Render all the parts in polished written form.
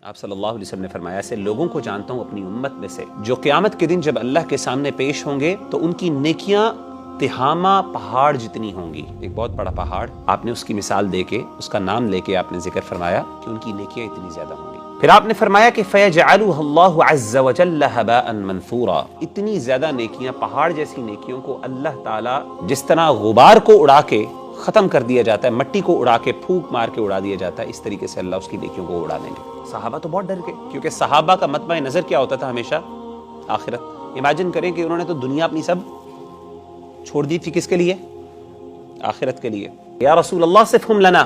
آپ صلی اللہ علیہ وسلم نے فرمایا ایسے لوگوں کو جانتا ہوں اپنی امت میں سے جو قیامت کے دن جب اللہ کے سامنے پیش ہوں گے تو ان کی نیکیاں تہامہ پہاڑ جتنی ہوں گی. ایک بہت بڑا پہاڑ، آپ نے اس کی مثال دے کے، اس کا نام لے کے آپ نے ذکر فرمایا کہ ان کی نیکیاں اتنی زیادہ ہوں گی. پھر آپ نے فرمایا کہ فَيَجْعَلُهَا اللَّهُ عَزَّ وَجَلَّ هَبَاءً مَنْثُورًا، اتنی زیادہ نیکیاں، پہاڑ جیسی نیکیوں کو اللہ تعالیٰ جس طرح غبار کو اڑا کے ختم کر دیا جاتا ہے، مٹی کو اڑا کے پھونک مار کے اڑا دیا جاتا ہے، اس طریقے سے اللہ اس کی نیکیوں کو اڑا دیں گے. صحابہ تو بہت ڈر گئے، کیونکہ صحابہ کا مطمع نظر کیا ہوتا تھا ہمیشہ؟ آخرت. امیجن کریں کہ انہوں نے تو دنیا اپنی سب چھوڑ دی تھی، کس کے لیے؟ آخرت کے لیے. یا رسول اللہ صفہم لنا،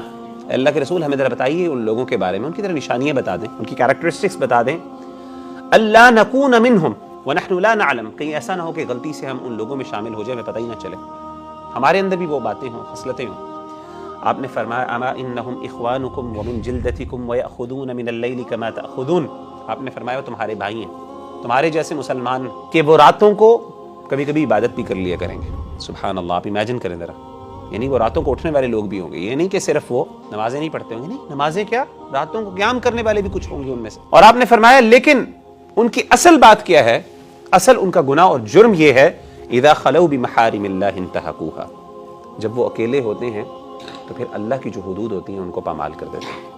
اللہ کے رسول ہمیں ذرا بتائیے ان لوگوں کے بارے میں، ان کی ذرا نشانیاں بتا دیں، ان کی کیریکٹرسٹکس بتا دیں. اللہ نکون منہم ونحن لا نعلم، کہیں ایسا نہ ہو کہ غلطی سے ہم ان لوگوں میں شامل ہو جائیں، ہمیں پتہ ہی نہ چلے، ہمارے اندر بھی وہ باتیں ہوں، خصلتیں ہوں. آپ نے فرمایا اما انہم اخوانکم ومن جلدتکم ویأخذون من اللیل کما تأخذون، آپ نے فرمایا وہ تمہارے بھائی ہیں، تمہارے جیسے مسلمان کہ وہ راتوں کو کبھی کبھی عبادت بھی کر لیا کریں گے. سبحان اللہ. آپ امیجن کریں ذرا، یعنی وہ راتوں کو اٹھنے والے لوگ بھی ہوں گے، یہ نہیں کہ صرف وہ نمازیں نہیں پڑھتے ہوں گے، نہیں، نمازیں کیا، راتوں کو قیام کرنے والے بھی کچھ ہوں گے ان میں سے. اور آپ نے فرمایا لیکن ان کی اصل بات کیا ہے؟ اصل ان کا گناہ اور جرم یہ ہے اذا خلوا بمحارم اللہ انتہکوها، جب وہ اکیلے ہوتے ہیں تو پھر اللہ کی جو حدود ہوتی ہیں ان کو پامال کر دیتے ہیں،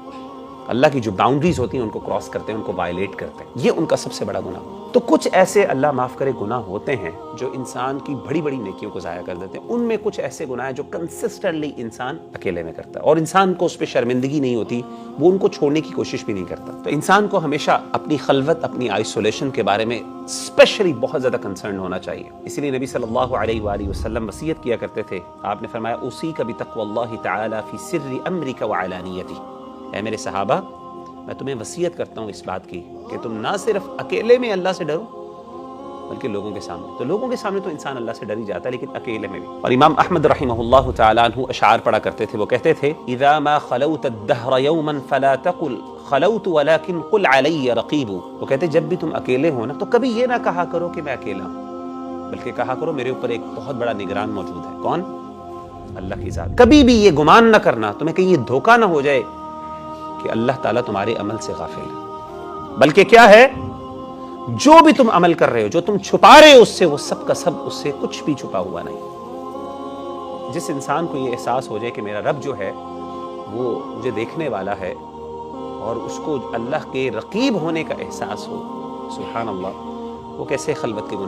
اللہ کی جو باؤنڈریز ہوتی ہیں ان کو کراس کرتے ہیں، ان کو وائلیٹ کرتے ہیں. یہ ان کا سب سے بڑا گناہ. تو کچھ ایسے اللہ معاف کرے گناہ ہوتے ہیں جو انسان کی بڑی بڑی نیکیوں کو ضائع کر دیتے ہیں. ان میں کچھ ایسے گناہ ہیں جو کنسسٹنٹلی انسان اکیلے میں کرتا ہے اور انسان کو اس پہ شرمندگی نہیں ہوتی، وہ ان کو چھوڑنے کی کوشش بھی نہیں کرتا. تو انسان کو ہمیشہ اپنی خلوت، اپنی آئسولیشن کے بارے میں اسپیشلی بہت زیادہ کنسرن ہونا چاہیے. اسی لیے نبی صلی اللہ علیہ وآلہ وسلم وصیت کیا کرتے تھے. آپ نے فرمایا اوصیک بتقوی اللہ تعالی فی سر امرک وعلانیتہ، اے میرے صحابہ میں تمہیں وصیت کرتا ہوں اس بات کی کہ تم نہ صرف اکیلے میں اللہ سے ڈرو بلکہ لوگوں کے سامنے. تو لوگوں کے سامنے تو انسان اللہ سے ڈر ہی جاتا ہے، لیکن اکیلے میں بھی. اور امام احمد رحمہ اللہ تعالیٰ عنہ اشعار پڑھا کرتے تھے. وہ کہتے تھے اذا ما خلوت الدہر یوما فلا تقل خلوت ولكن قل علی رقیب. وہ کہتے جب بھی تم اکیلے ہو نا تو کبھی یہ نہ کہا کرو کہ میں اکیلا ہوں، بلکہ کہا کرو میرے اوپر ایک بہت بڑا نگران موجود ہے. کون؟ اللہ کی ذات. کبھی بھی یہ گمان نہ کرنا، تمہیں کہیں یہ دھوکہ نہ ہو جائے کہ اللہ تعالیٰ تمہارے عمل سے غافل ہے، بلکہ کیا ہے، جو بھی تم عمل کر رہے ہو، جو تم چھپا رہے ہو اس سے، وہ سب کا سب اس سے کچھ بھی چھپا ہوا نہیں. جس انسان کو یہ احساس ہو جائے کہ میرا رب جو ہے وہ مجھے دیکھنے والا ہے اور اس کو اللہ کے رقیب ہونے کا احساس ہو، سبحان اللہ، وہ کیسے خلوت کے گناہ